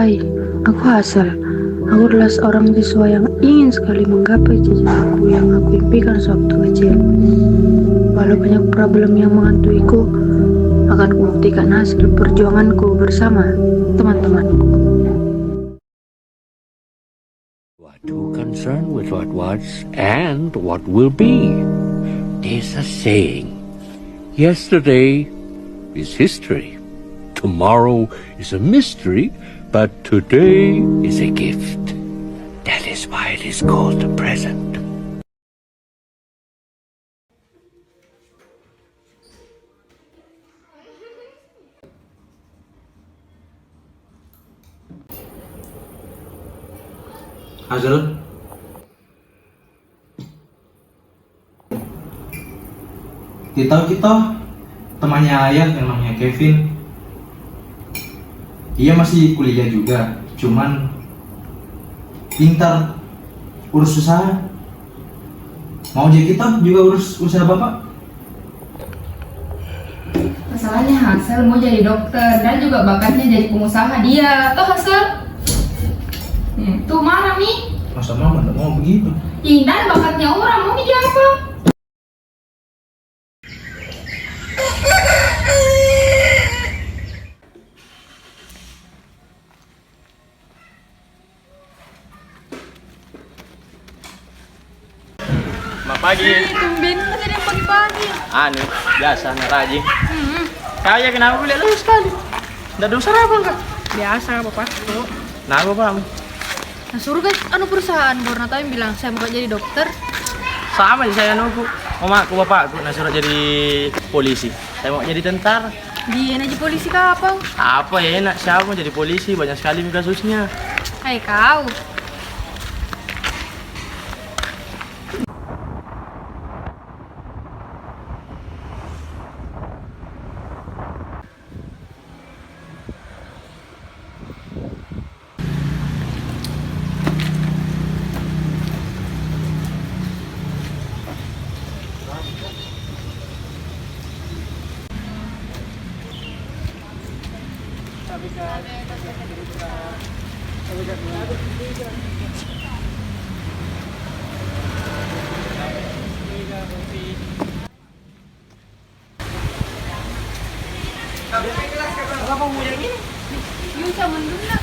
Hai, aku Hasal. Aku adalah seorang siswa yang ingin sekali menggapai cita-citaku yang aku impikan sewaktu kecil. Walau banyak problem yang mengantuiku, akan kubuktikan hasil perjuanganku bersama teman-temanku. You are too concerned with what was and what will be. There's a saying, yesterday is history. Tomorrow is a mystery, but today is a gift. That is why it is called the present. Hazel, kita temannya ayah yang namanya Kevin. Dia masih kuliah juga, cuman pintar urus usaha. Mau jadi kita juga urus usaha bapak. Masalahnya Hansel mau jadi dokter dan juga bakatnya jadi pengusaha dia. Toh Hansel? Tuh marah nih. Masa mama nggak mau begitu? Dan bakatnya orang mau jadi apa? Selamat pagi. Tumben kan ada yang pagi-pagi. Anu, biasa naraji. Kaya kenapa boleh lu sekali? Nggak ada usaha apa enggak? Biasa bapak. Nah, apa? Nah suruh kan perusahaan Borna tahu yang bilang saya mau jadi dokter. Sama aja saya nunggu. Mamaku bapakku nah suruh jadi polisi. Saya mau jadi tentara. Dia aja polisi kapal. Apa ya enak siapa mau jadi polisi, banyak sekali kasusnya. Hai kau. Apa mau yang ini? Yuk sama dulu lah.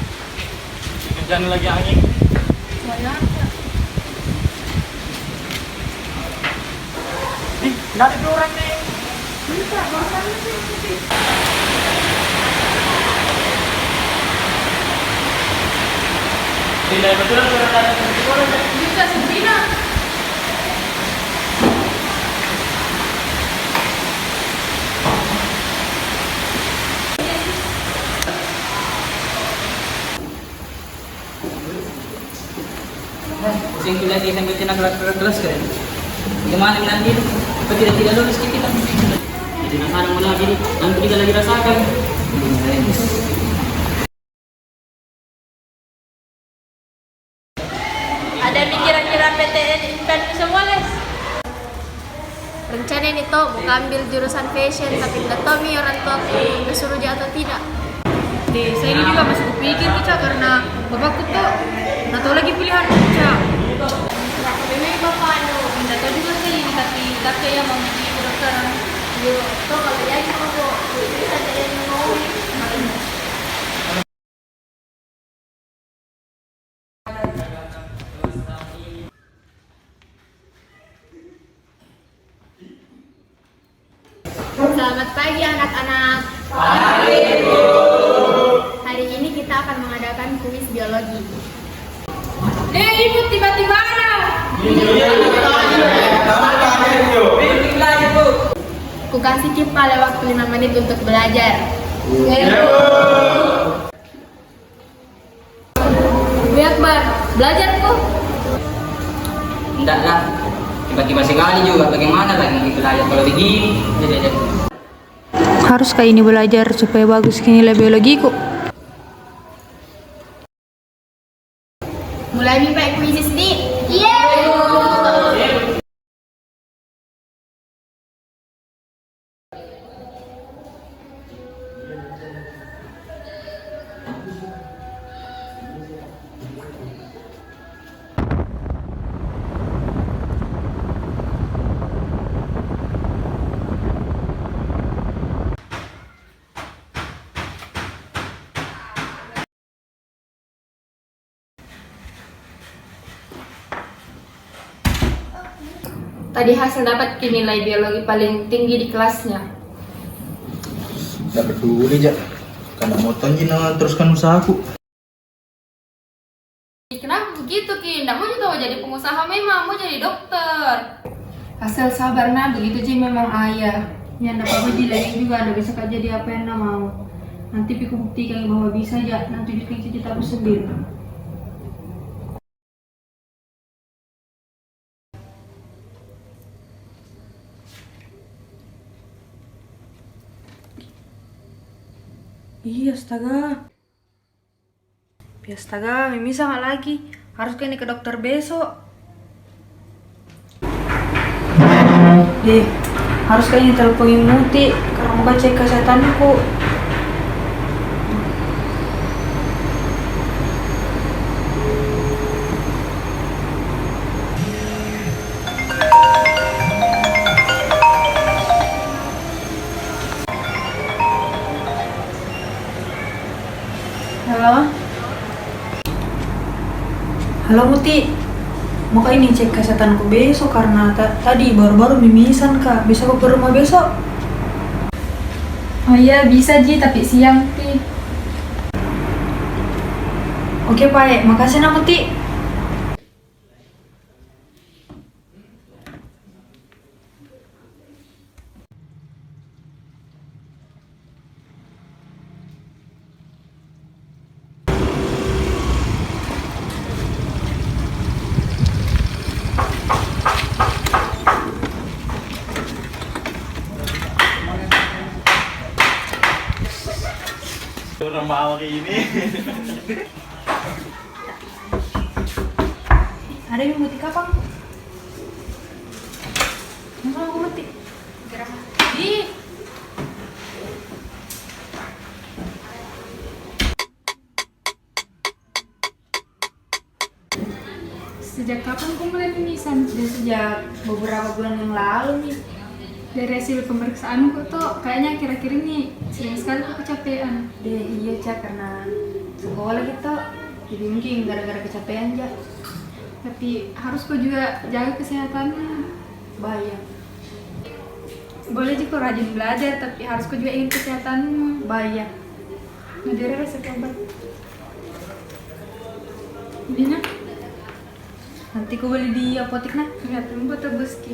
Kerjaan lagi angin. Nggak ada orang nih. Tidak betul sudah ada orang. Bisa Sabrina. Pusing tu lagi sambil kena kelas kan. Gimana nanti? Apa tidak lulus kita? Jadi nak mau lagi ni, nanti kita lagi rasakan. Ada pikiran-pikiran PTN kan semua guys. Rencana ini toh mau ambil jurusan fashion tapi tidak tahu nih orang tua aku suruh dia atau tidak. Saya ini juga masih kupikir Cak karena bapakku tuh nggak tahu lagi pilihan Cak. Nah, memang bapak nggak tahu juga sih tapi kakek yang mau jadi kedokteran. Yo, toh kalau jadi mau bisa jadi mau. Selamat pagi anak-anak. Pagi, Bu. Hari ini kita akan mengadakan kuis biologi. Ibu tiba-tiba ada. Ku kasih Kipa waktu 5 menit untuk belajar. Bu Akbar, belajar kok. Tidak lah. Tiba-tiba sekali juga. Bagaimana lagi belajar kalau begini? Jadi. Haruskah ini belajar supaya bagus nilai biologiku? Mulai mimpi kuis sedih. tadi Hasil dapat nilai biologi paling tinggi di kelasnya. Tidak peduli aja. Karena mau tonjina teruskan usahaku. Kenapa begitu Ki? Nggak mau juga mau jadi pengusaha, memang mau jadi dokter. Hasil sabar nah, begitu Ji memang ayah. Ya ndak apa-apa Ji, lagi juga ada bisa jadi apa yang ndak mau. Nanti Piku buktikan bahwa bisa aja, nanti bikin cita aku sendiri. Iya, astaga. Ya astaga, Mimi sama lagi. Harus ke ini ke dokter besok. Deh, harus kayaknya teleponin Muti karena mau cek kesehatanku. Halo? Halo Muti, mau ke ini cek kesehatanku besok karena tadi baru-baru mimisan kak. Bisa kok ke rumah besok? Oh iya bisa Ji, tapi siang Ki. Oke Pak, makasih nah Muti. Orang bawa kayak ini. Ada yang Muti kapan? Enggak aku Muti. Ih, sejak kapan kau mulai mimisan? Sejak beberapa bulan yang lalu nih. Dari hasil pemeriksaan kok tuh kayaknya akhir-akhir ini sering sekali kok kecapean. Deh iya Cak, karena sekolah gitu. Jadi mungkin gara-gara kecapean aja. Tapi harus kok juga jaga kesehatannya. Bahaya. Boleh juga kok rajin belajar, tapi harus kok juga ingin kesehatanmu. Bahaya. Nah, dari resep obat. Ini nah, Nanti ku beli di apotek nah. lihat tunggu tebus Ki.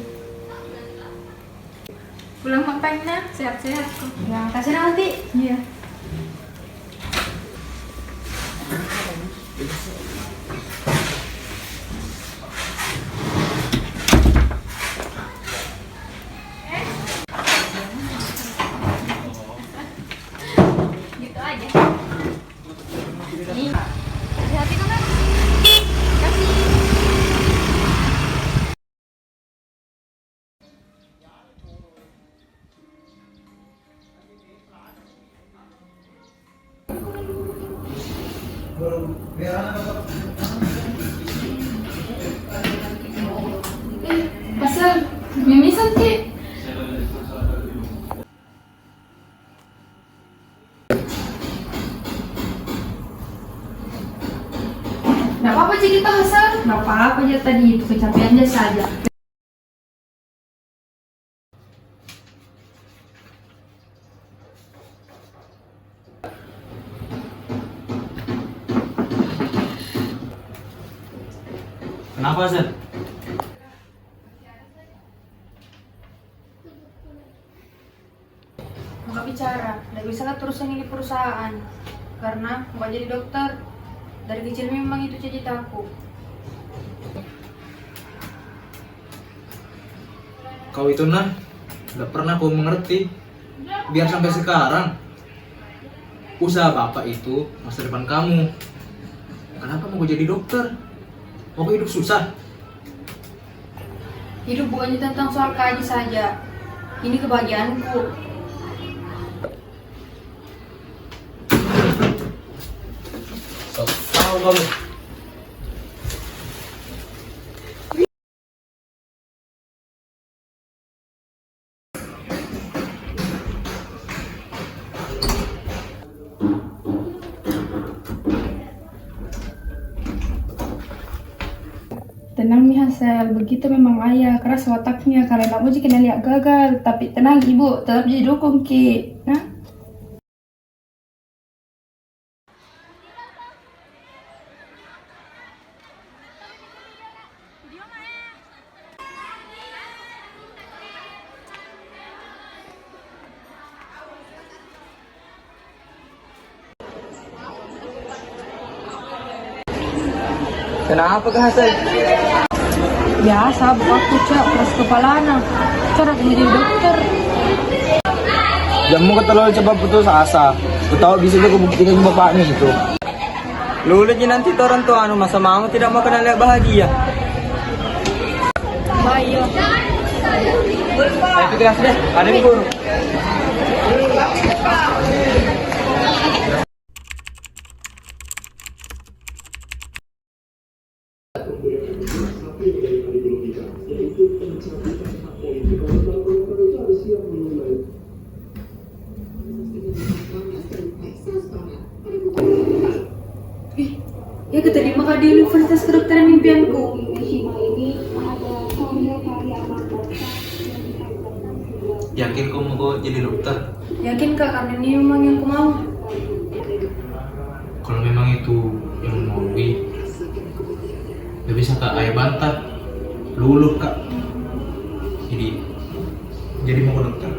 Pulang makan nah, sehat-sehat kok. Ya, kasih nah Muti. Iya. Gitu aja. Nih, hati-hati kan? Kasih. Pasal mimisan Ki. Nggak apa-apa sih kita Hasan. Nggak apa-apa aja tadi, itu kecapean aja saja. Kenapa, Sen? Nggak bicara, nggak bisa kan terusan ini perusahaan. Karena nggak jadi dokter. Dari kecil memang itu cita-citaku. Kau itu nah, nggak pernah kau mengerti. Biar sampai sekarang, usaha bapak itu masa depan kamu. Kenapa mau jadi dokter? Mau hidup susah? Hidup bukannya tentang soal kaji saja. Ini kebahagiaanku. Tahu kamu? tenang nih Hansel, begitu memang ayah keras wataknya karena mau jika lihat gagal, tapi tenang ibu, tetap jadi dukung Ki. Nah, Kenapa Kak Hasan? Biasa, bapakku cak, keras kepala anak. Cara jadi dokter. Jamu keterlaluan cepat putus asa. Ku tahu bisa juga buktikan bapaknya itu. Lulutnya nanti orang tua masa mau tidak mau kena lihat bahagia. Bayo. Ayo pikir deh, ada yang guru. Ya keterima Kak di Universitas Kedokteran impianku. Yakin kau mau jadi dokter? Yakin Kak, karena ini memang yang aku mau. Kalau memang itu yang mau gak bisa Kak, ayah bantah. Luluh Kak. Jadi mau ke dokter.